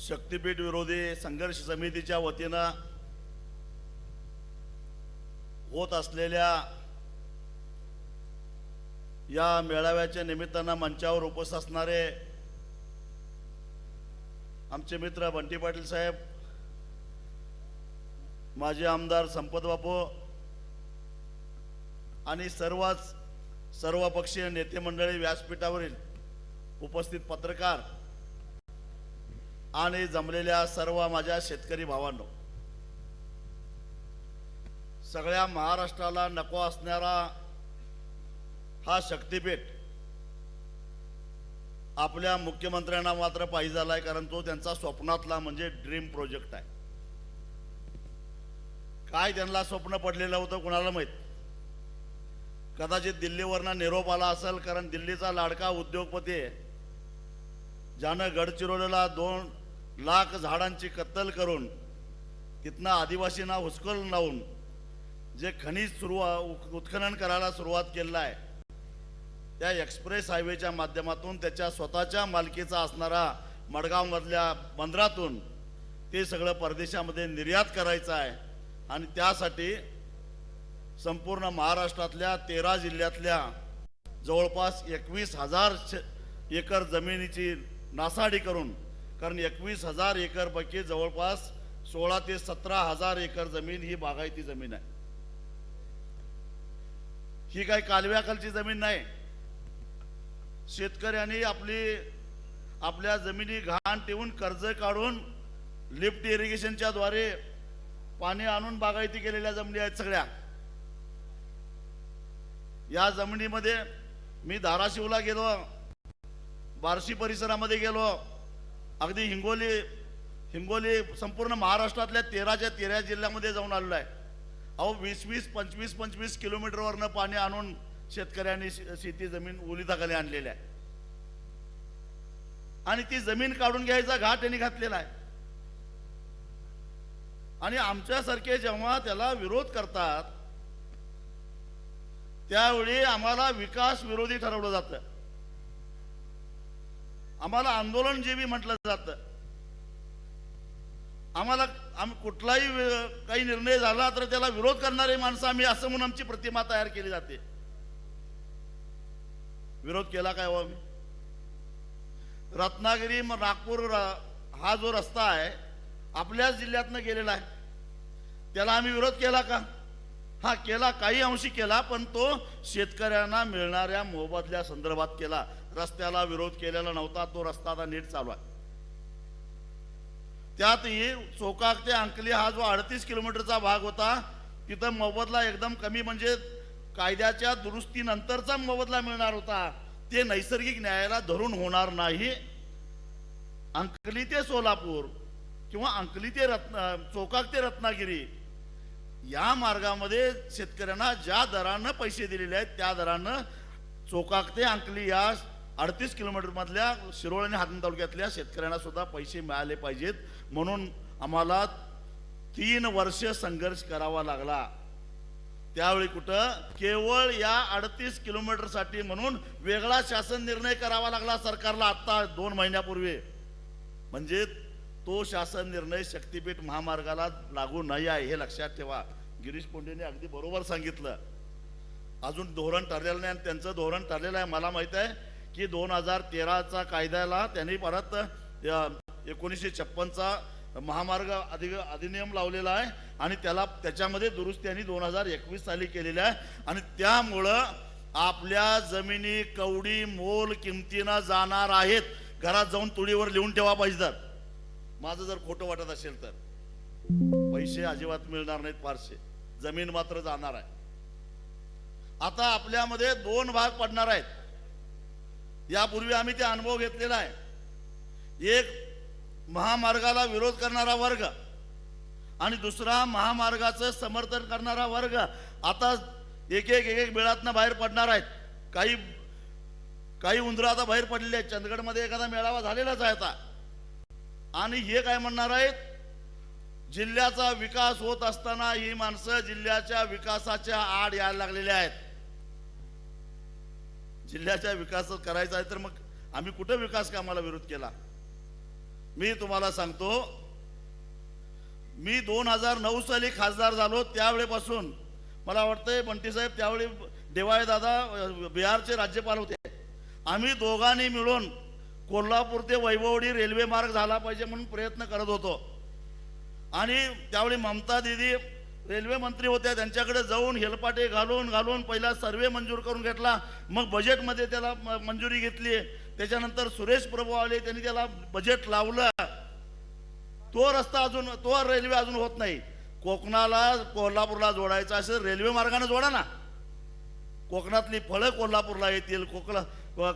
शक्तीपीठ विरोधी संघर्ष समितीच्या वतीनं होत असलेल्या या मेळाव्याच्या निमित्तानं मंचावर उपस्थित असणारे आमचे मित्र बंटी पाटील साहेब, माजी आमदार संपत बापू आणि सर्वपक्षीय नेते मंडळी, व्यासपीठावरील उपस्थित पत्रकार आणि जमलेल्या सर्व माझ्या शेतकरी भावांनो, सगळ्या महाराष्ट्राला नको असणारा हा शक्तीपीठ आपल्या मुख्यमंत्र्यांना मात्र पाहिजे झालाय, कारण तो त्यांचा स्वप्नातला म्हणजे ड्रीम प्रोजेक्ट आहे. काय त्यांना स्वप्न पडलेलं होतं कुणाला माहित. कदाचित दिल्लीवरनं निरोप आला असेल, कारण दिल्लीचा लाडका उद्योगपती ज्यानं गडचिरोलीला 2 लाख झाडांची कत्तल करून तिथनं आदिवासींना हुसकून लावून जे खनिज उत्खनन करायला सुरुवात केलेलं आहे, त्या एक्सप्रेस हायवेच्या माध्यमातून त्याच्या स्वतःच्या मालकीचा असणारा मडगावमधल्या बंदरातून ते सगळं परदेशामध्ये निर्यात करायचं आहे. आणि त्यासाठी संपूर्ण महाराष्ट्रातल्या 13 जिल्ह्यातल्या जवळपास 21,000 एकर जमिनीची नासाडी करून, कारण 21,000 एकरपैकी जवळपास 16 ते 17,000 एकर जमीन ही बागायती जमीन आहे. ही काही कालव्याखालची जमीन नाही. शेतकऱ्यांनी आपल्या जमिनी घाण ठेवून कर्ज काढून लिफ्ट इरिगेशनच्या द्वारे पाणी आणून बागायती केलेल्या जमिनी आहेत सगळ्या. या जमिनीमध्ये मी धाराशिवला गेलो, बार्शी परिसरामध्ये गेलो, अगदी हिंगोली संपूर्ण महाराष्ट्रातल्या 13 जिल्ह्यामध्ये जाऊन आलेलो आहे. अहो 20 25 किलोमीटरवरनं पाणी आणून शेतकऱ्यांनी शेती जमीन ओलिताखाली आणलेली आहे. आणि ती जमीन काढून घ्यायचा घाट त्यांनी घातलेला आहे. आणि आमच्यासारखे जेव्हा त्याला विरोध करतात त्यावेळी आम्हाला विकास विरोधी ठरवलं जातं, आम्हाला आंदोलन जेवी म्हटलं जातं. आम्ही कुठलाही काही निर्णय झाला तर त्याला विरोध करणारे माणसं आम्ही असं म्हणून आमची प्रतिमा तयार केली जाते. विरोध केला काय हो आम्ही? रत्नागिरी नागपूर हा जो रस्ता आहे आपल्याच जिल्ह्यातनं गेलेला आहे, त्याला आम्ही विरोध केला का? हा केला, काही अंशी केला, पण तो शेतकऱ्यांना मिळणाऱ्या मोबदल्या संदर्भात केला. रस्त्याला विरोध केलेला नव्हता. तो रस्ता आता नीट चालू आहे. त्यातही चोकाक ते अंकली हा जो 38 किलोमीटरचा भाग होता, तिथं मोबदला एकदम कमी, म्हणजे कायद्याच्या दुरुस्तीनंतरचा मोबदला मिळणार होता. ते नैसर्गिक न्यायाला धरून होणार नाही. अंकली ते सोलापूर किंवा अंकली ते चोकाक ते रत्नागिरी या मार्गामध्ये शेतकऱ्यांना ज्या दरानं पैसे दिलेले आहेत त्या दरानं चोकाक ते अंकली या 38 किलोमीटर मधल्या शिरोळ आणि हातन तालुक्यातल्या शेतकऱ्यांना सुद्धा पैसे मिळाले पाहिजेत. म्हणून आम्हाला 3 वर्ष संघर्ष करावा लागला. त्यावेळी कुठं केवळ या 38 किलोमीटरसाठी म्हणून वेगळा शासन निर्णय करावा लागला सरकारला आता 2 महिन्यापूर्वी. म्हणजे तो शासन निर्णय शक्तीपीठ महामार्गाला लागू नाही आहे हे लक्षात ठेवा. गिरीश पोंडेने अगदी बरोबर सांगितलं. अजून धोरण ठरलेलं नाही आणि त्यांचं धोरण ठरलेलं आहे. मला माहित आहे की 2013चा कायद्याला त्यांनी परत 1956चा महामार्ग अधिनियम लावलेला आहे आणि त्याच्यामध्ये दुरुस्ती आणि 2021 साली केलेली आहे. आणि त्यामुळं आपल्या जमिनी कवडी मोल किमतीनं जाणार आहेत. घरात जाऊन तुळीवर लिहून ठेवा पाहिजे. तर माझं जर खोटं वाटत असेल तर पैसे अजिबात मिळणार नाहीत फारसे, जमीन मात्र जाणार आहे. आता आपल्यामध्ये 2 भाग पडणार आहेत. यापूर्वी आम्ही ते अनुभव घेतलेला आहे. एक महामार्गाला विरोध करणारा वर्ग आणि दुसरा महामार्गाचं समर्थन करणारा वर्ग आता एक बेळातनं बाहेर पडणार आहेत. काही उंदरं आता बाहेर पडलेले आहेत. चंदगडमध्ये एखादा मेळावा झालेलाच आहे आता. आणि हे काय म्हणणार आहेत, जिल्ह्याचा विकास होत असताना ही माणसं जिल्ह्याच्या विकासाच्या आड यायला लागलेले आहेत. जिल्ह्याचा विकास करायचा आहे तर मग आम्ही कुठे विकास कामाला विरोध केला? मी तुम्हाला सांगतो, मी 2009 साली खासदार झालो त्यावेळेपासून मला वाटतंय बंटी साहेब त्यावेळी देवाळे दादा बिहारचे राज्यपाल होते. आम्ही दोघांनी मिळून कोल्हापूर ते वैभववाडी रेल्वे मार्ग झाला पाहिजे म्हणून प्रयत्न करत होतो. आणि त्यावेळी ममता दिदी रेल्वे मंत्री होत्या, त्यांच्याकडे जाऊन हेलपाटे घालून पहिला सर्वे मंजूर करून घेतला, मग बजेटमध्ये त्याला मंजुरी घेतली. त्याच्यानंतर सुरेश प्रभू आले, त्यांनी त्याला बजेट लावलं. तो रस्ता अजून, तो रेल्वे अजून होत नाही. कोकणाला कोल्हापूरला जोडायचा असेल रेल्वे मार्गाने जोडा ना. कोकणातली फळं कोल्हापूरला येतील,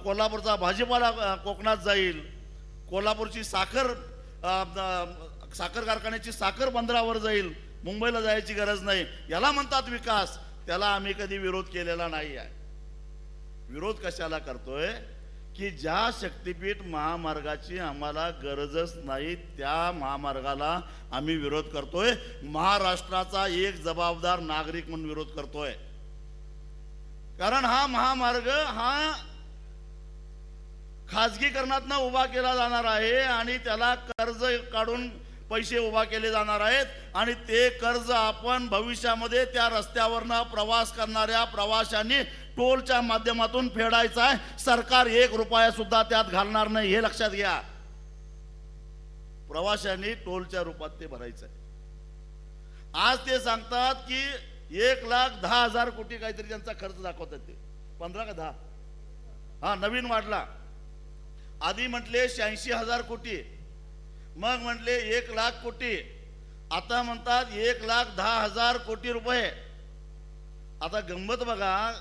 कोल्हापूरचा भाजीपाला कोकणात जाईल, कोल्हापूरची साखर कारखान्याची साखर बंदरावर जाईल, मुंबईला जायची गरज नाही. याला म्हणतात विकास. त्याला आम्ही कधी विरोध केलेला नाही आहे. विरोध कशाला करतोय की ज्या शक्तीपीठ महामार्गाची आम्हाला गरजच नाही त्या महामार्गाला आम्ही विरोध करतोय. महाराष्ट्राचा एक जबाबदार नागरिक म्हणून विरोध करतोय. कारण हा महामार्ग हा खाजगीकरणातनं उभा केला जाणार आहे आणि त्याला कर्ज काढून पैसे उभा केले जाणार आहेत आणि ते कर्ज आपण भविष्यामध्ये त्या रस्त्यावरनं प्रवास करणाऱ्या प्रवाशांनी टोलच्या माध्यमातून फेडायचा आहे. सरकार 1 रुपया सुद्धा त्यात घालणार नाही, हे लक्षात घ्या. प्रवाशांनी टोलच्या रूपात ते भरायचं आहे. आज ते सांगतात की 1,10,000 कोटी काहीतरी त्यांचा खर्च दाखवतात. ते 15 का 10 हा नवीन वाढला. आधी म्हटले 86,000 कोटी, मग म्हटले 1,00,000 कोटी, आता म्हणतात 1,10,000 कोटी रुपये. आता गंमत बघा,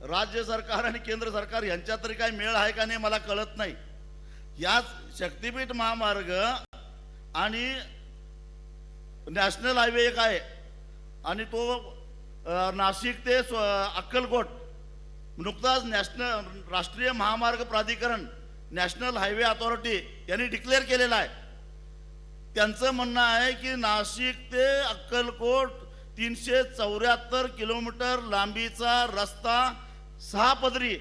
राज्य सरकार आणि केंद्र सरकार यांच्यात तरी काही मेळ आहे का नाही मला कळत नाही. याच शक्तीपीठ महामार्ग आणि नॅशनल हायवे एक आहे आणि तो नाशिक ते अक्कलकोट नुकताच राष्ट्रीय महामार्ग प्राधिकरण नॅशनल हायवे अथॉरिटी यांनी डिक्लेअर केलेला आहे. त्यांचं म्हणणं आहे की नाशिक ते अक्कलकोट 374 किलोमीटर लांबीचा रस्ता 6 पदरी,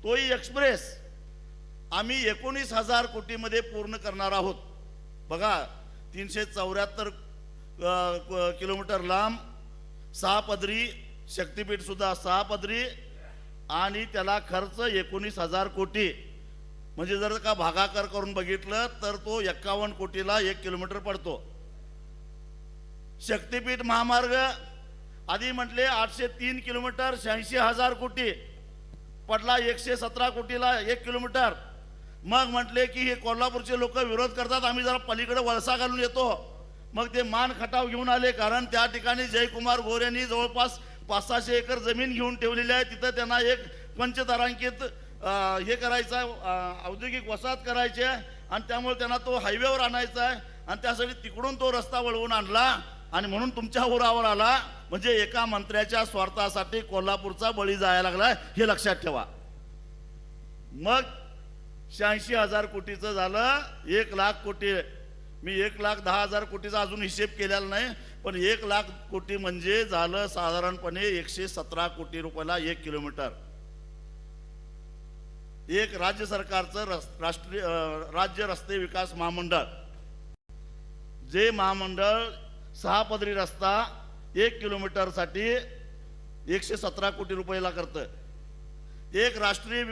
तोही एक्सप्रेस, आम्ही 19,000 कोटीमध्ये पूर्ण करणार आहोत. बघा, 374 किलोमीटर लांब, 6 पदरी, शक्तीपीठ सुद्धा 6 पदरी आणि त्याला खर्च 19,000 कोटी. म्हणजे जर का भागाकार करून बघितलं तर तो 51 कोटीला 1 किलोमीटर पडतो. शक्तीपीठ महामार्ग आधी म्हटले 803 किलोमीटर 86,000 कोटी, पडला 117 कोटीला 1 किलोमीटर. मग म्हटले की हे कोल्हापूरचे लोक विरोध करतात, आम्ही जरा पलीकडे वळसा घालून येतो. मग ते मान खटाव घेऊन आले, कारण त्या ठिकाणी जयकुमार गोरे यांनी जवळपास 500-600 एकर जमीन घेऊन ठेवलेली आहे. तिथं त्यांना एक पंचतारांकित हे करायचं आहे, औद्योगिक वसाहत करायची आहे आणि त्यामुळे त्यांना तो हायवेवर आणायचा आहे आणि त्यासाठी तिकडून तो रस्ता वळवून आणला आणि म्हणून तुमच्या उरावर आला. म्हणजे एका मंत्र्याच्या स्वार्थासाठी कोल्हापूरचा बळी जायला लागलाय, हे लक्षात ठेवा. मग 86,000 कोटीचं झालं 1,00,000 कोटी. मी 1,10,000 कोटीचा अजून हिशेब केलेला नाही, पण 1,00,000 कोटी म्हणजे झालं साधारणपणे 117 कोटी रुपयाला 1 किलोमीटर. एक राज्य सरकारचं राज्य रस्ते विकास महामंडळ, जे महामंडळ 6 पदरी रस्ता 1 किलोमीटरसाठी 117 कोटी रुपयाला करतं. एक राष्ट्रीय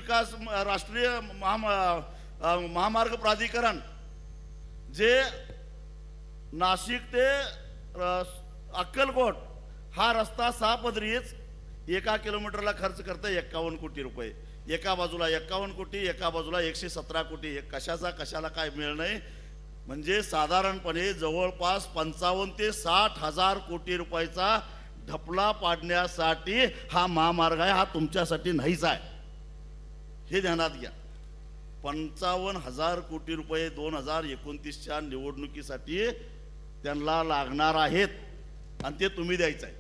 महामार्ग प्राधिकरण जे नाशिक ते अक्कलकोट हा रस्ता 6 पदरीच 1 किलोमीटरला खर्च करतं 51 कोटी रुपये. एका बाजूला 51 कोटी, एका बाजूला 117 कोटी. कशाला काय मिळ नाही. म्हणजे साधारणपणे जवळपास 55,000 ते 60,000 कोटी रुपयाचा ढपला पाडण्यासाठी हा महामार्ग आहे. हा तुमच्यासाठी नाहीच आहे, हे ध्यानात घ्या. 55,000 कोटी रुपये 2029च्या निवडणुकीसाठी त्यांना लागणार आहेत आणि ते तुम्ही द्यायचं आहे.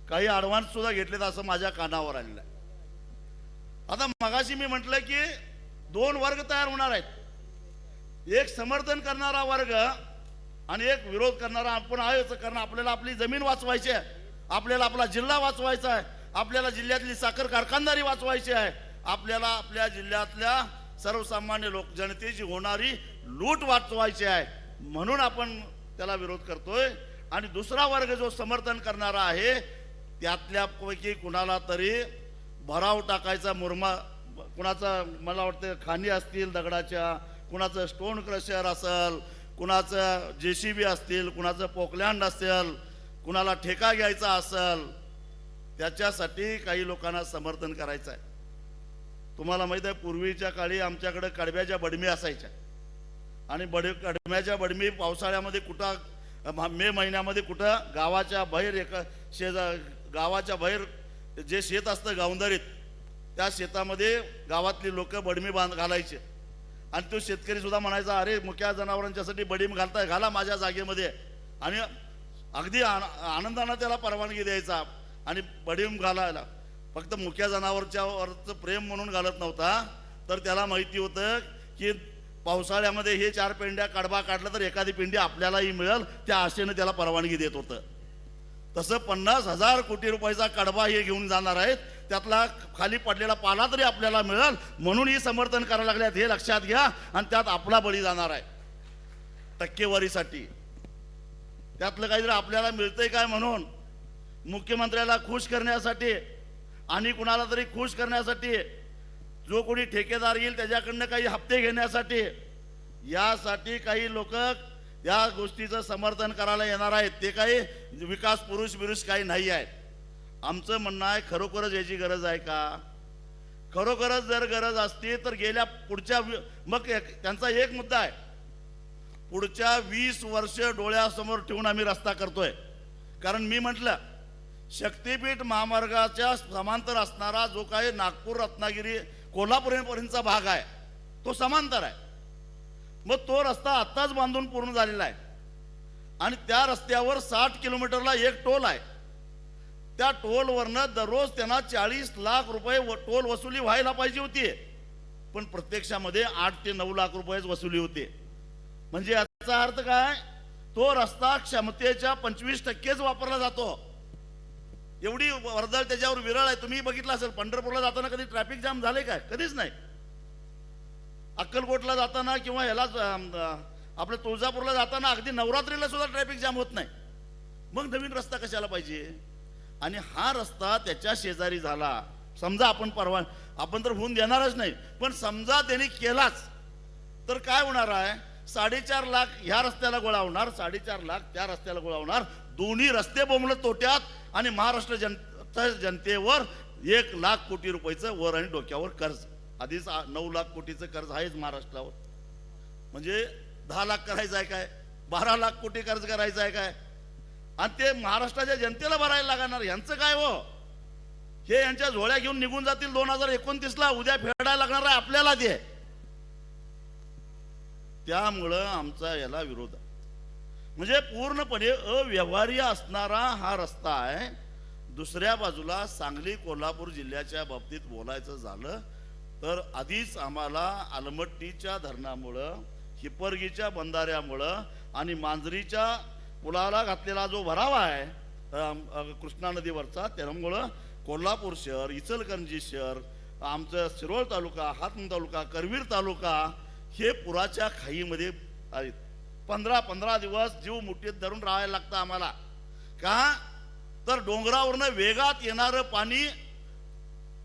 काही ॲडव्हान्स सुद्धा घेतलेत असं माझ्या कानावर आलेलं आहे. आता मगाशी मी म्हटलं की 2 वर्ग तयार होणार आहेत, एक समर्थन करणारा वर्ग आणि एक विरोध करणारा. आपण आहेच, कारण आपल्याला आपली जमीन वाचवायची आहे, आपल्याला आपला जिल्हा वाचवायचा आहे, आपल्याला जिल्ह्यातली साखर कारखानदारी वाचवायची आहे, आपल्याला आपल्या जिल्ह्यातल्या सर्वसामान्य लोक जनतेची होणारी लूट वाचवायची आहे म्हणून आपण त्याला विरोध करतोय. आणि दुसरा वर्ग जो समर्थन करणारा आहे त्यातल्यापैकी कुणाला तरी भराव टाकायचा मुरमा, कुणाचा मला वाटतं खाणी असतील दगडाच्या, कुणाचं स्टोन क्रशर असेल, कुणाचं JCB असतील, कुणाचं पोकलँड असेल, कुणाला ठेका घ्यायचा असेल, त्याच्यासाठी काही लोकांना समर्थन करायचं आहे. तुम्हाला माहित आहे पूर्वीच्या काळी आमच्याकडे कडब्याच्या बडमी असायच्या आणि कडब्याच्या बडमी पावसाळ्यामध्ये कुठं मे महिन्यामध्ये कुठं गावाच्या बाहेर गावाच्या बाहेर जे शेत असतं गावंदरीत त्या शेतामध्ये गावातली लोक बडमी घालायचे आणि तो शेतकरी सुद्धा म्हणायचा अरे मुक्या जनावरांच्यासाठी बडीम घालताय घाला माझ्या जागेमध्ये आणि अगदी आनंदानं त्याला परवानगी द्यायचा आणि बडीम घालायला. फक्त मुक्या जनावरच्यावरचं प्रेम म्हणून घालत नव्हता तर त्याला माहिती होतं की पावसाळ्यामध्ये हे 4 पेंड्या कडबा काढला तर एखादी पेंडी आपल्यालाही मिळेल त्या आशेनं त्याला परवानगी देत होतं. तसं 50,000 कोटी रुपयाचा कडबा हे घेऊन जाणार आहेत त्यातला खाली पडलेला पाला तरी आपल्याला मिळेल म्हणून ही समर्थन करायला लागल्यात हे लक्षात घ्या. आणि त्यात आपला बळी जाणार आहे टक्केवारीसाठी. त्यातलं काहीतरी आपल्याला मिळतंय काय म्हणून मुख्यमंत्र्याला खुश करण्यासाठी आणि कुणाला तरी खुश करण्यासाठी जो कोणी ठेकेदार येईल त्याच्याकडनं काही हप्ते घेण्यासाठी यासाठी काही लोक या गोष्टीचं समर्थन करायला येणार आहेत. ते काही विकास पुरुष काही नाही आहेत. आमचं म्हणणं आहे खरोखरच याची गरज आहे का? खरोखरच जर गरज असती तर गेल्या पुढच्या मग त्यांचा एक मुद्दा आहे पुढच्या 20 वर्ष डोळ्यासमोर ठेवून आम्ही रस्ता करतोय. कारण मी म्हटलं शक्तीपीठ महामार्गाच्या समांतर असणारा जो काही नागपूर रत्नागिरी कोल्हापूरपर्यंतचा भाग आहे तो समांतर आहे. मग तो रस्ता आत्ताच बांधून पूर्ण झालेला आहे आणि त्या रस्त्यावर 60 किलोमीटरला एक टोल आहे. त्या टोलवरनं दररोज त्यांना 40 लाख रुपये टोल वसुली व्हायला पाहिजे होती पण प्रत्यक्षामध्ये 8 ते 9 लाख रुपयेच वसुली होते. म्हणजे याचा अर्थ काय? तो रस्ता क्षमतेच्या 25%च वापरला जातो. एवढी वर्दळ त्याच्यावर विरळ आहे. तुम्ही बघितलं असेल पंढरपूरला जाताना कधी ट्रॅफिक जाम झाले काय? कधीच नाही. अक्कलकोटला जाताना किंवा ह्याला आपल्या तुळजापूरला जाताना अगदी नवरात्रीला सुद्धा ट्रॅफिक जाम होत नाही. मग नवीन रस्ता कशाला पाहिजे? आणि हा रस्ता त्याच्या शेजारी झाला समजा आपण तर होऊन देणारच नाही पण समजा त्यांनी केलाच तर काय होणार आहे? 4.5 लाख ह्या रस्त्याला गोळा होणार, 4.5 लाख त्या रस्त्याला गोळा होणार. दोन्ही रस्ते बोंबलत तोट्यात आणि महाराष्ट्र जनतेवर 1 लाख कोटी रुपयाचं वर आणि डोक्यावर कर्ज. आधीच 9 लाख कोटीचं कर्ज आहेच महाराष्ट्रावर. म्हणजे 10 लाख करायचं आहे काय? 12 लाख कोटी कर्ज करायचं आहे काय? आणि ते महाराष्ट्राच्या जनतेला भरायला लागणार. यांचं काय हो? हे यांच्या झोळ्या घेऊन निघून जातील 2029ला. उद्या फेडायला लागणार आहे आपल्याला ते. त्यामुळं आमचा याला विरोध आहे. म्हणजे पूर्णपणे अव्यवहार्य असणारा हा रस्ता आहे. दुसऱ्या बाजूला सांगली कोल्हापूर जिल्ह्याच्या बाबतीत बोलायचं झालं तर आधीच आम्हाला आलमट्टीच्या धरणामुळं, हिप्परगीच्या बंधाऱ्यामुळं आणि मांजरीच्या पुलाला घातलेला जो भरावा आहे कृष्णा नदीवरचा त्यामुळं कोल्हापूर शहर, इचलकरंजी शहर, आमचं शिरोळ तालुका, हातकणंगले तालुका, करवीर तालुका हे पुराच्या खाईमध्ये आहेत. 15 दिवस जीव मुठीत धरून राहायला लागतं आम्हाला. का तर डोंगरावरनं वेगात येणारं पाणी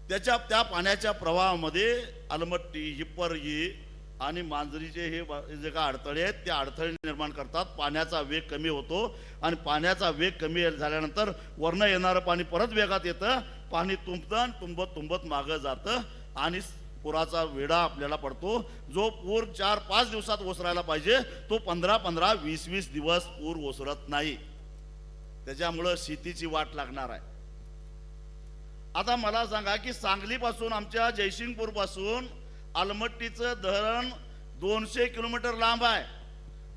त्या पाण्याच्या प्रवाहामध्ये आलमट्टी, हिप्परगी आणि मांजरीचे हे जे काय अडथळे आहेत ते अडथळे निर्माण करतात. पाण्याचा वेग कमी होतो आणि पाण्याचा वेग कमी झाल्यानंतर वरनं येणारं पाणी परत वेगात येतं. पाणी तुंबत मागं जातं आणि पुराचा वेढा आपल्याला पडतो. जो पूर 4-5 दिवसात ओसरायला पाहिजे तो 15-15, 20-20 दिवस पूर ओसरत नाही. त्याच्यामुळं शेतीची वाट लागणार आहे. आता मला सांगा की सांगलीपासून आमच्या जयसिंगपूर पासून आलमट्टीचं धरण 200 किलोमीटर लांब आहे.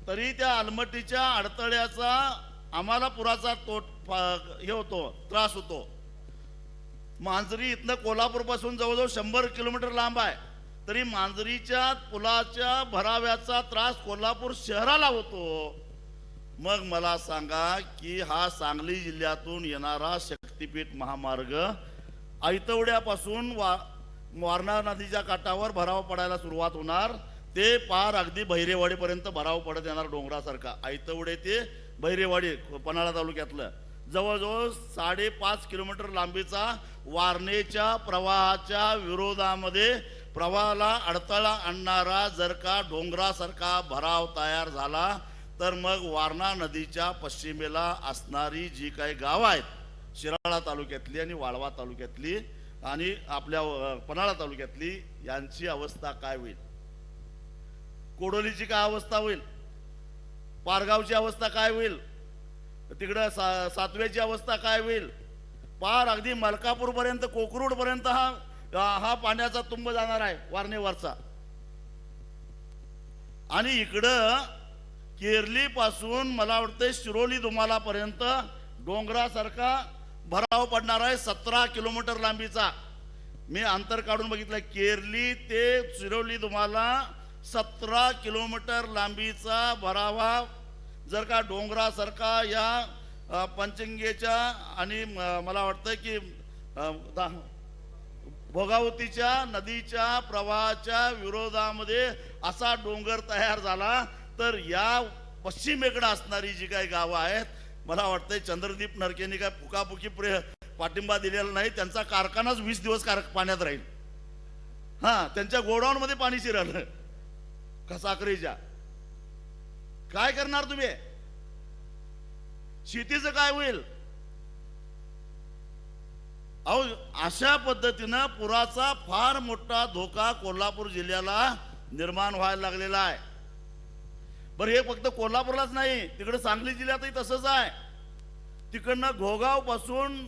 तरी त्या आलमट्टीच्या अडथळ्याचा आम्हाला पुराचा हे होतो, त्रास होतो. मांजरी इथनं कोल्हापूर पासून जवळजवळ 100 किलोमीटर लांब आहे. तरी मांजरीच्या पुलाच्या भराव्याचा त्रास कोल्हापूर शहराला होतो. मग मला सांगा की हा सांगली जिल्ह्यातून येणारा शक्तीपीठ महामार्ग ऐतवड्यापासून वारणा नदीच्या काठावर भराव पडायला सुरुवात होणार, ते पार अगदी बहिरेवाडीपर्यंत भराव पडत येणार डोंगरासारखा. आयतवडे ते बहिरेवाडी पन्हाळा तालुक्यातलं जवळजवळ 5.5 किलोमीटर लांबीचा वारणेच्या प्रवाहाच्या विरोधामध्ये प्रवाहाला अडथळा आणणारा जर का डोंगरासारखा भराव तयार झाला तर मग वारणा नदीच्या पश्चिमेला असणारी जी काही गावं आहेत शिराळा तालुक्यातली आणि वाळवा तालुक्यातली आणि आपल्या पन्हाळा तालुक्यातली यांची अवस्था काय होईल? कोडोलीची काय अवस्था होईल? पारगावची अवस्था काय होईल? तिकडं सातव्याची अवस्था काय होईल? पार अगदी मलकापूर पर्यंत कोकरूड पर्यंत हा पाण्याचा तुंब जाणार आहे वारणेवरचा. आणि इकडं केरली पासून मला वाटतं शिरोली दुमाला पर्यंत डोंगरासारखा भराव पडणार आहे 17 किलोमीटर लांबीचा. मी अंतर काढून बघितलं, केरली ते शिरोली दुमाला 17 किलोमीटर लांबीचा भरावा जर का डोंगरासारखा या पंचंगेच्या आणि मला वाटतं की भोगावतीच्या नदीच्या प्रवाहाच्या विरोधामध्ये असा डोंगर तयार झाला तर या पश्चिमेकडे असणारी जी काही गावं आहेत, मला वाटतंय चंद्रदीप नरकेनी काय फुकाफुकी पाठिंबा दिलेला नाही. त्यांचा कारखानाच 20 दिवस पाण्यात राहील. त्यांच्या गोडाऊन मध्ये पाणी शिरलं साखरेच्या. काय करणार तुम्ही? शेतीचं काय होईल? अहो, अशा पद्धतीनं पुराचा फार मोठा धोका कोल्हापूर जिल्ह्याला निर्माण व्हायला लागलेला आहे. बरं, हे फक्त कोल्हापूरलाच नाही, तिकडे सांगली जिल्ह्यातही तसंच आहे. तिकडनं घोगाव पासून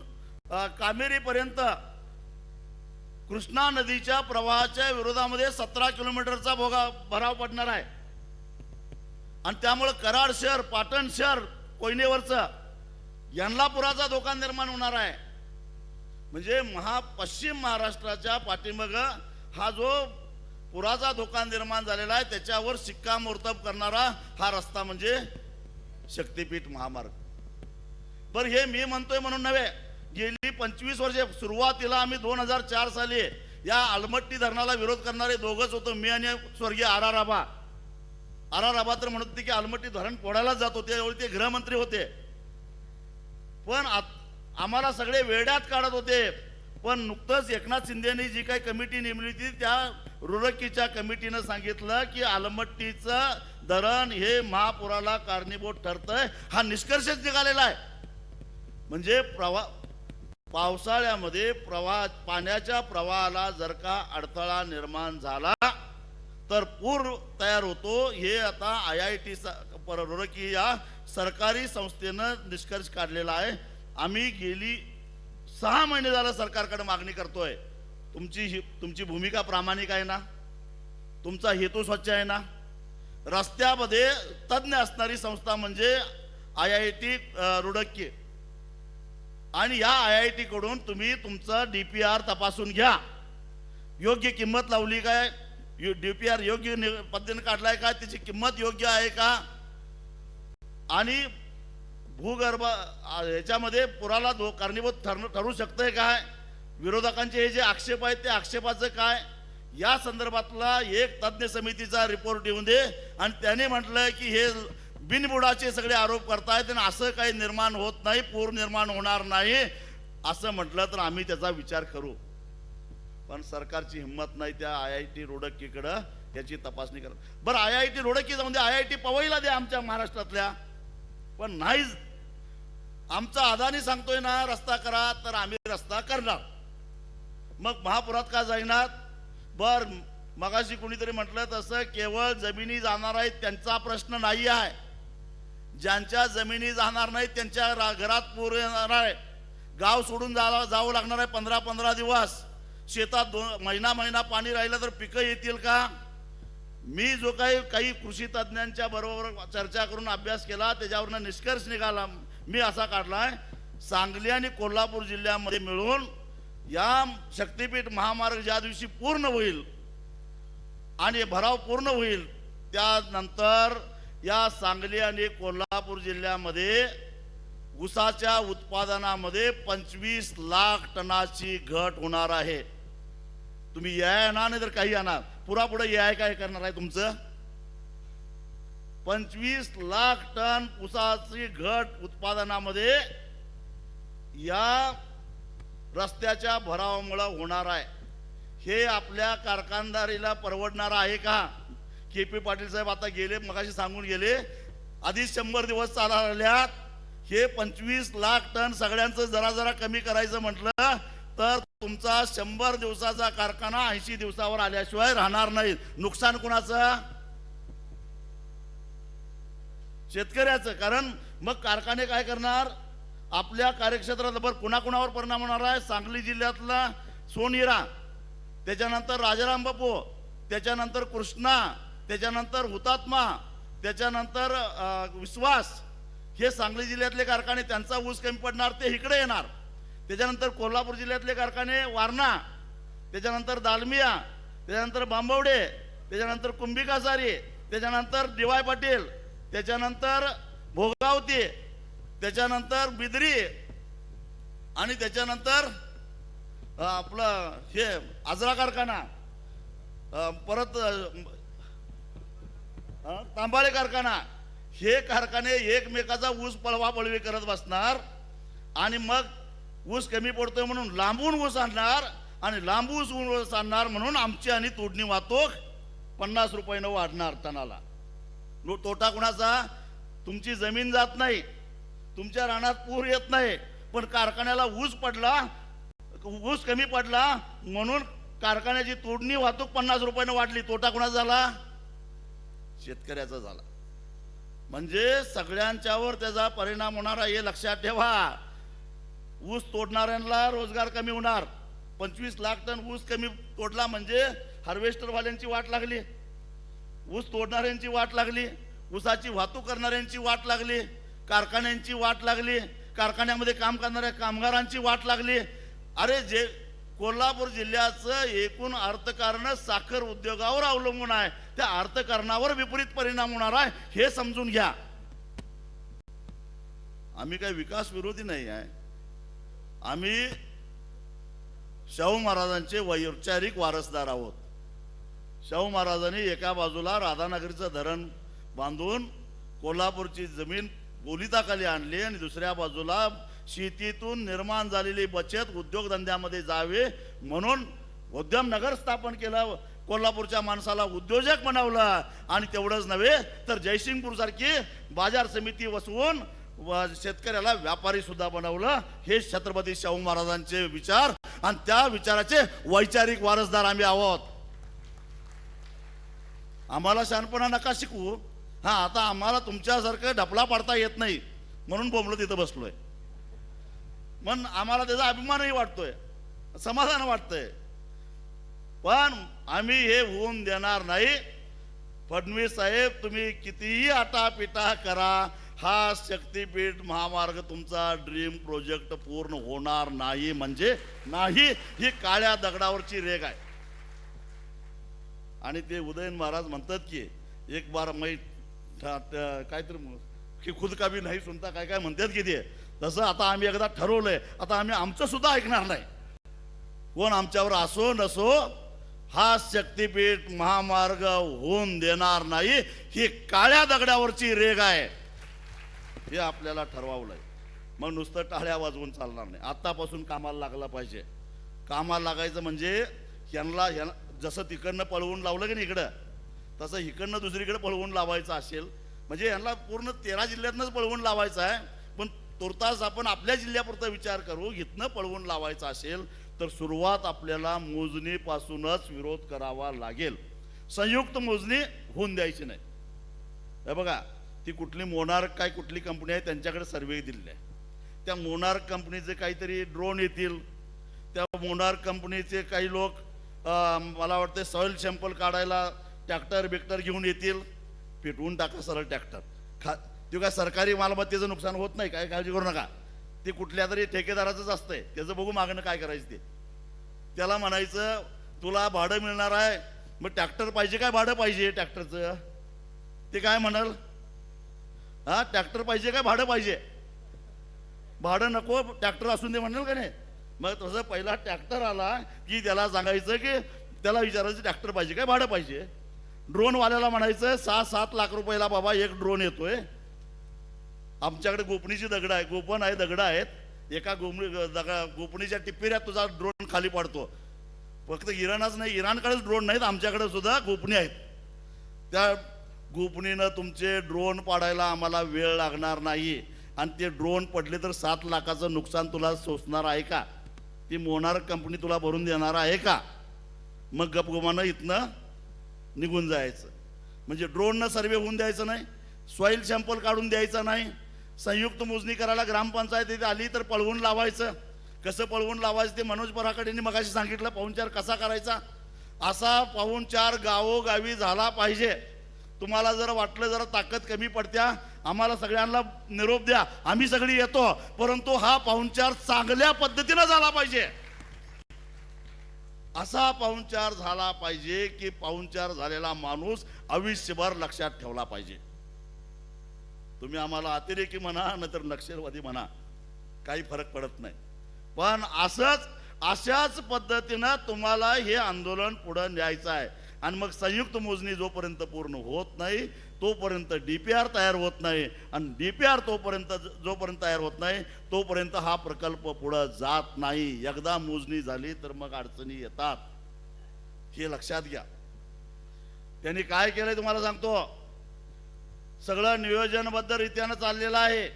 कामेरी पर्यंत कृष्णा नदीच्या प्रवाहाच्या विरोधामध्ये 17 किलोमीटरचा भराव पडणार आहे. आणि त्यामुळे कराड शहर, पाटण शहर, कोयनेवरचं यांना पुराचा धोका निर्माण होणार आहे. म्हणजे पश्चिम महाराष्ट्राच्या पाठीमाग हा जो पुराचा धोका निर्माण झालेला आहे त्याच्यावर शिक्कामोर्तब करणारा हा रस्ता म्हणजे शक्तीपीठ महामार्ग. बरं, हे मी म्हणतोय म्हणून नव्हे. गेली 25 वर्षे सुरुवातीला आम्ही 2004 साली या आलमट्टी धरणाला विरोध करणारे दोघच होतो, मी आणि स्वर्गीय आर आर आबा तर म्हणत होते की आलमट्टी धरण फोडायलाच जात होते, त्यावेळी ते गृहमंत्री होते. पण आम्हाला सगळे वेड्यात काढत होते. पण नुकतंच एकनाथ शिंदेनी जी काही कमिटी नेमली होती त्या रुरकीच्या कमिटीनं सांगितलं की आलमट्टीचं धरण हे महापुराला कारणीभूत ठरतंय. हा निष्कर्षच निघालेला आहे. म्हणजे पावसाळ्यामध्ये पाण्याच्या प्रवाहाला जर का अडथळा निर्माण झाला तर पूर तयार होतो. हे आता IIT रुरकी या सरकारी संस्थेनं निष्कर्ष काढलेला आहे. आम्ही गेली 6 महिने झालं सरकारकडे मागणी करतोय. तुमची भूमिका प्रामाणिक आहे ना? तुमचा हेतू स्वच्छ आहे ना? रस्त्यामध्ये तज्ञ असणारी संस्था म्हणजे IIT रुडकी आणि या IIT कडून तुम्ही तुमचा DPR तपासून घ्या. योग्य किंमत लावली काय? DPR योग्य पद्धतीने काढलाय का? त्याची किंमत योग्य आहे का? आणि भूगर्भ याच्यामध्ये पुराला कारणीभूत ठरू शकतंय काय? विरोधकांचे हे जे आक्षेप आहेत ते आक्षेपाचं काय? या संदर्भातला एक तज्ञ समितीचा रिपोर्ट येऊन दे. आणि त्याने म्हटलं की हे बिनबुडाचे सगळे आरोप करतायत आणि असं काही निर्माण होत नाही, पूर निर्माण होणार नाही असं म्हटलं तर आम्ही त्याचा विचार करू. पण सरकारची हिंमत नाही त्या IIT रुडकीकडं त्याची तपासणी करा. बरं, IIT रुडकी जाऊन दे, IIT पवईला द्या आमच्या महाराष्ट्रातल्या. पण नाहीच. आमचा अदानी सांगतोय ना रस्ता करा तर आम्ही रस्ता करणार. मग महापुरात का जाईनात? बर, मगाशी कुणीतरी म्हटलं तसं केवळ जमिनी जाणार आहेत त्यांचा प्रश्न नाही आहे. ज्यांच्या जमिनी जाणार नाहीत त्यांच्या घरात पूर येणार आहे. गाव सोडून जावं लागणार आहे 15-15 दिवस. शेतात महिना पाणी राहिलं तर पिकं येतील का? मी जो काही कृषी तज्ञांच्या बरोबर चर्चा करून अभ्यास केला त्याच्यावरनं निष्कर्ष निघाला मी असा काढलाय, सांगली आणि कोल्हापूर जिल्ह्यामध्ये मिळून या शक्तीपीठ महामार्ग ज्या दिवशी पूर्ण होईल आणि भराव पूर्ण होईल त्यानंतर या सांगली आणि कोल्हापूर जिल्ह्यामध्ये ऊसाच्या उत्पादनामध्ये 25 लाख टनाची घट होणार आहे. तुम्ही AI आणा नाही तर काही आणा, पुढे AI काय करणार आहे तुमचं? 25 लाख टन ऊसाची घट उत्पादनामध्ये या रस्त्याच्या भरावामुळे होणार आहे. हे आपल्या कारखानदारीला परवडणार आहे का? KP पाटील साहेब आता गेले, मगाशी सांगून गेले, आधीच 100 दिवस चालल्यात. हे 25 लाख टन सगळ्यांचं जरा जरा कमी करायचं म्हटलं तर तुमचा 100 दिवसाचा कारखाना 80 दिवसावर आल्याशिवाय राहणार नाही. नुकसान कुणाचं? शेतकऱ्याचं. कारण मग कारखाने काय करणार? आपल्या कार्यक्षेत्रात कुणाकुणावर परिणाम होणार आहे? सांगली जिल्ह्यातला सोनेरा, त्याच्यानंतर राजाराम बापू, त्याच्यानंतर कृष्णा, त्याच्यानंतर हुतात्मा, त्याच्यानंतर विश्वास, हे सांगली जिल्ह्यातले कारखाने, त्यांचा ऊस कमी पडणार, ते इकडे येणार. त्याच्यानंतर कोल्हापूर जिल्ह्यातले कारखाने वारणा, त्याच्यानंतर दालमिया, त्याच्यानंतर बांबवडे, त्याच्यानंतर कुंभिकासारी, त्याच्यानंतर DY पाटील, त्याच्यानंतर भोगावती, त्याच्यानंतर बिदरी, आणि त्याच्यानंतर आपलं हे आजरा कारखाना, परत तांबाळे कारखाना. हे कारखाने एकमेकाचा ऊस पळवापळवी करत बसणार आणि मग ऊस कमी पडतोय म्हणून लांबून ऊस आणणार आणि लांबून ऊस आणणार म्हणून आमची आणि तोडणी वाहतूक 50 रुपयानं वाढणार टनाला. तोटा कुणाचा? तुमची जमीन जात नाही, तुमच्या रानात पूर येत नाही, पण कारखान्याला ऊस पडला, ऊस कमी पडला म्हणून कारखान्याची तोडणी वाहतूक 50 रुपयानं वाढली. तोटा कुणाचा झाला? शेतकऱ्याचा झाला. म्हणजे सगळ्यांच्यावर त्याचा परिणाम होणार आहे, हे लक्षात ठेवा. ऊस तोडणाऱ्यांना रोजगार कमी होणार. 25 लाख टन ऊस कमी तोडला म्हणजे हार्वेस्टरवाल्यांची वाट लागली, ऊस तोडणाऱ्यांची वाट लागली, ऊसाची वाहतूक करणाऱ्यांची वाट लागली, कारखान्यांची वाट लागली, कारखान्यामध्ये काम करणाऱ्या कामगारांची वाट लागली. अरे जे कोल्हापूर जिल्ह्याचं एकूण अर्थकारण साखर उद्योगावर अवलंबून आहे, त्या अर्थकारणावर विपरीत परिणाम होणार आहे, हे समजून घ्या. आम्ही काही विकास विरोधी नाही आहे. आम्ही शाहू महाराजांचे वैचारिक वारसदार आहोत. शाहू महाराजांनी एका बाजूला राधानगरीचं धरण बांधून कोल्हापूरची जमीन बोलिताखाली आणली आणि दुसऱ्या बाजूला शेतीतून निर्माण झालेली बचत उद्योगधंद्यामध्ये जावे म्हणून उद्यमनगर स्थापन केलं. कोल्हापूरच्या माणसाला उद्योजक बनवलं आणि तेवढंच नव्हे तर जयसिंगपूर सारखी बाजार समिती वसवून शेतकऱ्याला व्यापारी सुद्धा बनवलं. हे छत्रपती शाहू महाराजांचे विचार आणि त्या विचाराचे वैचारिक वारसदार आम्ही आहोत. आम्हाला शहाणपणा नका शिकवू. हा, आता आम्हाला तुमच्यासारखं ढपला पाडता येत नाही म्हणून बोंबलं तिथं बसलोय. पण आम्हाला त्याचा अभिमानही वाटतोय, समाधान वाटतंय. पण आम्ही हे होऊन देणार नाही. फडणवीस साहेब, तुम्ही कितीही आटापिटा करा, हा शक्तीपीठ महामार्ग तुमचा ड्रीम प्रोजेक्ट पूर्ण होणार नाही म्हणजे नाही. ही काळ्या दगडावरची रेग आहे. आणि ते उदयन महाराज म्हणतात की एक बार मै काहीतरी खुद का भी नाही सुनता, काय काय म्हणतात की ते तसं. आता आम्ही एकदा ठरवलंय, आता आम्ही आमचं सुद्धा ऐकणार नाही. कोण आमच्यावर असो नसो, हा शक्तीपीठ महामार्ग होऊन देणार नाही. ही काळ्या दगडावरची रेग आहे, हे आपल्याला ठरवावलंय. मग नुसतं टाळ्या वाजवून चालणार नाही. आतापासून कामाला लागला पाहिजे. कामाला लागायचं म्हणजे यांना जसं तिकडनं पळवून लावलं की नाही इकडं, तसं इकडनं दुसरीकडे पळवून लावायचं असेल म्हणजे यांना पूर्ण 13 जिल्ह्यातनंच पळवून लावायचं आहे. पण तुर्तास आपण आपल्या जिल्ह्यापुरता विचार करू. इथनं पळवून लावायचं असेल तर सुरुवात आपल्याला मोजणीपासूनच विरोध करावा लागेल. संयुक्त मोजणी होऊन द्यायची नाही. हे बघा, ती कुठली मोनार्क काय कुठली कंपनी आहे त्यांच्याकडे सर्वे दिलेले आहे. त्या मोनार्क कंपनीचे काहीतरी ड्रोन येतील, त्या मोनार्क कंपनीचे काही लोक मला वाटते सॉइल सॅम्पल काढायला ट्रॅक्टर बिक्टर घेऊन येतील. पेटवून टाका सरळ ट्रॅक्टर. ते काय सरकारी मालमत्तेचं नुकसान होत नाही, काय काळजी करू नका. ते कुठल्या तरी ठेकेदाराचंच असतंय, त्याचं बघू मागणं काय करायचं ते. त्याला म्हणायचं तुला भाडं मिळणार आहे, मग ट्रॅक्टर पाहिजे काय भाडं पाहिजे ट्रॅक्टरचं? ते काय म्हणाल? हा, ट्रॅक्टर पाहिजे काय भाडं पाहिजे? भाडं नको, ट्रॅक्टर असून दे म्हणाल का नाही? मग तसं पहिला ट्रॅक्टर आला की त्याला सांगायचं की त्याला विचारायचं ट्रॅक्टर पाहिजे काय भाडं पाहिजे. ड्रोनवाल्याला म्हणायचं 6-7 लाख रुपयाला बाबा एक ड्रोन येतोय. आमच्याकडे गोपणीची दगड आहे, गोपन आहे, दगड आहेत. एका गोपणीच्या टिप्पिऱ्यात तुझा ड्रोन खाली पडतो. फक्त इराणच नाही, इराणकडेच ड्रोन नाहीत, आमच्याकडे सुद्धा गोपणी आहेत. त्या गोपनीनं तुमचे ड्रोन पाडायला आम्हाला वेळ लागणार नाही. आणि ते ड्रोन पडले तर 7 लाखाचं नुकसान तुला सोसणार आहे का? ती मोनार्क कंपनी तुला भरून देणार आहे का? मग गपगुमानं इथनं निघून जायचं. म्हणजे ड्रोननं सर्वे होऊन द्यायचं नाही, सॉईल सॅम्पल काढून द्यायचा नाही. संयुक्त मोजणी करायला ग्रामपंचायत इथे आली तर पळवून लावायचं. कसं पळवून लावायचं ते मनोज पराकडे मगाशी सांगितलं. पाहुणचार कसा करायचा, असा पाहुणचार गावोगावी झाला पाहिजे. तुम्हाला जर वाटलं जरा ताकद कमी पडत्या, आम्हाला सगळ्यांना निरोप द्या, आम्ही सगळी येतो, परंतु हा पाहुणचार चांगल्या पद्धतीनं झाला पाहिजे. असा पाहुणचार झाला पाहिजे की पाहुणचार झालेला माणूस आयुष्यभर लक्षात ठेवला पाहिजे. तुम्ही आम्हाला अतिरेकी म्हणा नाहीतर नक्षलवादी म्हणा, काही फरक पडत नाही. पण अशाच पद्धतीनं तुम्हाला हे आंदोलन पुढे न्यायचं आहे. आणि मग संयुक्त मोजणी जोपर्यंत पूर्ण होत नाही तोपर्यंत डीपीआर तयार होत नाही. आणि डीपीआर जोपर्यंत तयार होत नाही तोपर्यंत हा प्रकल्प पुढे जात नाही. एकदा मोजणी झाली तर मग अडचणी येतात, हे लक्षात घ्या. त्यांनी काय केलंय तुम्हाला सांगतो. सगळं नियोजनबद्ध रीत्यानं चाललेलं आहे.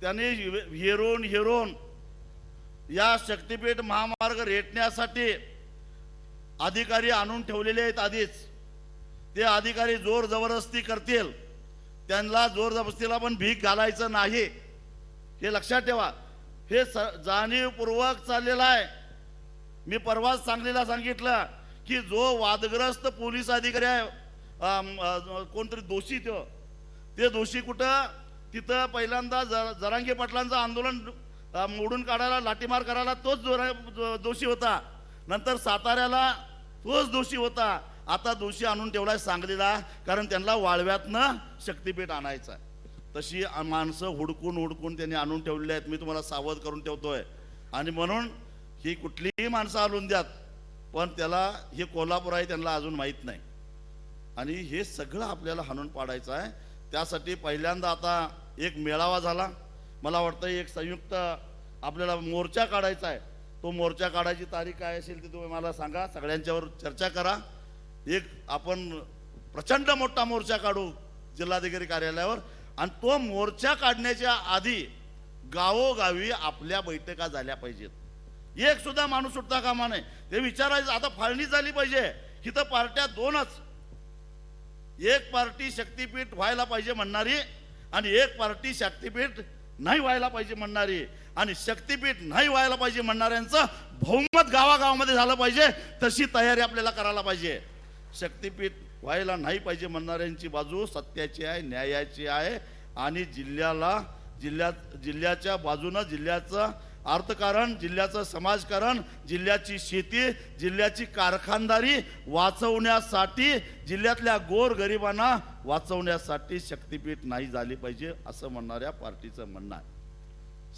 त्यांनी हिरोन या शक्तीपीठ महामार्ग रेटण्यासाठी अधिकारी आणून ठेवलेले आहेत आधीच. ते अधिकारी जोर जबरदस्ती करतील, त्यांना जोर जबरदस्तीला पण भीक घालायचं नाही, हे लक्षात ठेवा. हे जाणीवपूर्वक चाललेलं आहे. मी परवाच सांगलीला सांगितलं की जो वादग्रस्त पोलीस अधिकारी आहे, कोणतरी दोषी, ते दोषी कुठं, तिथं पहिल्यांदा जरांगे पाटलांचं आंदोलन मोडून काढायला, लाठीमार करायला तोच दोषी होता. नंतर साताऱ्याला तोच दोषी होता. आता दोषी आणून ठेवलाय सांगलीला, कारण त्यांना वाळव्यातनं शक्तीपीठ आणायचं आहे. तशी माणसं हुडकून त्यांनी आणून ठेवलेली आहेत. मी तुम्हाला सावध करून ठेवतोय. आणि म्हणून ही कुठलीही माणसं आणून द्यात, पण त्याला हे कोल्हापूर आहे त्यांना अजून माहीत नाही. आणि हे सगळं आपल्याला हाणून पाडायचं आहे. त्यासाठी पहिल्यांदा आता एक मेळावा झाला. मला वाटतं एक संयुक्त आपल्याला मोर्चा काढायचा आहे. तो मोर्चा काढायची तारीख काय असेल ते तुम्ही मला सांगा, सगळ्यांच्यावर चर्चा करा. एक आपण प्रचंड मोठा मोर्चा काढू जिल्हाधिकारी कार्यालयावर. आणि तो मोर्चा काढण्याच्या आधी गावोगावी आपल्या बैठका झाल्या पाहिजेत. एक सुद्धा माणूस सुटता कामा नये. ते विचारायचं. आता फाळणी झाली पाहिजे. इथं पार्ट्या दोनच, एक पार्टी शक्तीपीठ व्हायला पाहिजे म्हणणारी आणि एक पार्टी शक्तीपीठ नाही व्हायला पाहिजे म्हणणारी. आणि शक्तीपीठ नाही व्हायला पाहिजे म्हणणाऱ्यांचं बहुमत गावागावामध्ये झालं पाहिजे. तशी तयारी आपल्याला करायला पाहिजे. शक्तीपीठ व्हायला नाही पाहिजे म्हणणाऱ्यांची बाजू सत्याची आहे, न्यायाची आहे. आणि जिल्ह्याच्या बाजूनं जिल्ह्याचं अर्थकारण, जिल्ह्याचं समाजकारण, जिल्ह्याची शेती, जिल्ह्याची कारखानदारी वाचवण्यासाठी, जिल्ह्यातल्या गोरगरिबांना वाचवण्यासाठी शक्तीपीठ नाही झाली पाहिजे असं म्हणणाऱ्या पार्टीचं म्हणणं आहे.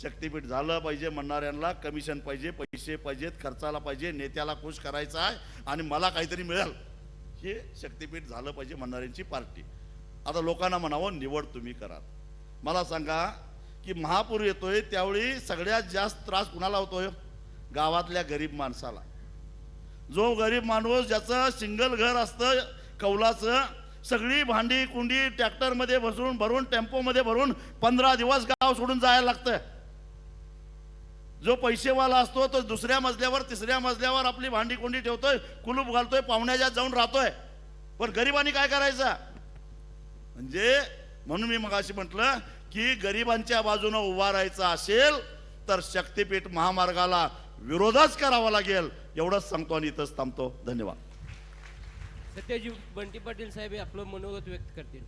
शक्तीपीठ झालं पाहिजे म्हणणाऱ्यांना कमिशन पाहिजे, पैसे पाहिजेत, खर्चाला पाहिजे, नेत्याला खुश करायचं आहे आणि मला काहीतरी मिळेल, हे शक्तीपीठ झालं पाहिजे म्हणणाऱ्यांची पार्टी. आता लोकांना म्हणावं निवड तुम्ही करा. मला सांगा की महापूर येतोय त्यावेळी सगळ्यात जास्त त्रास कुणाला होतोय? गावातल्या गरीब माणसाला. जो गरीब माणूस ज्याचं सिंगल घर असतं कौलाचं, सगळी भांडी कुंडी ट्रॅक्टरमध्ये भरून टेम्पोमध्ये भरून 15 दिवस गाव सोडून जायला लागतं. जो पैसेवाला असतो तो दुसऱ्या मजल्यावर तिसऱ्या मजल्यावर आपली भांडी कुंडी ठेवतोय, कुलूप घालतोय, पाहुण्याच्या जाऊन राहतोय. पण गरिबांनी काय करायचं? म्हणून मी मगाशी म्हटलं की गरिबांच्या बाजूने उभा राहायचं असेल तर शक्तीपीठ महामार्गाला विरोधच करावा लागेल. एवढंच सांगतो आणि इथंच थांबतो. धन्यवाद. सत्यजीव बंटी पाटील साहेब आपलं मनोगत व्यक्त करतील.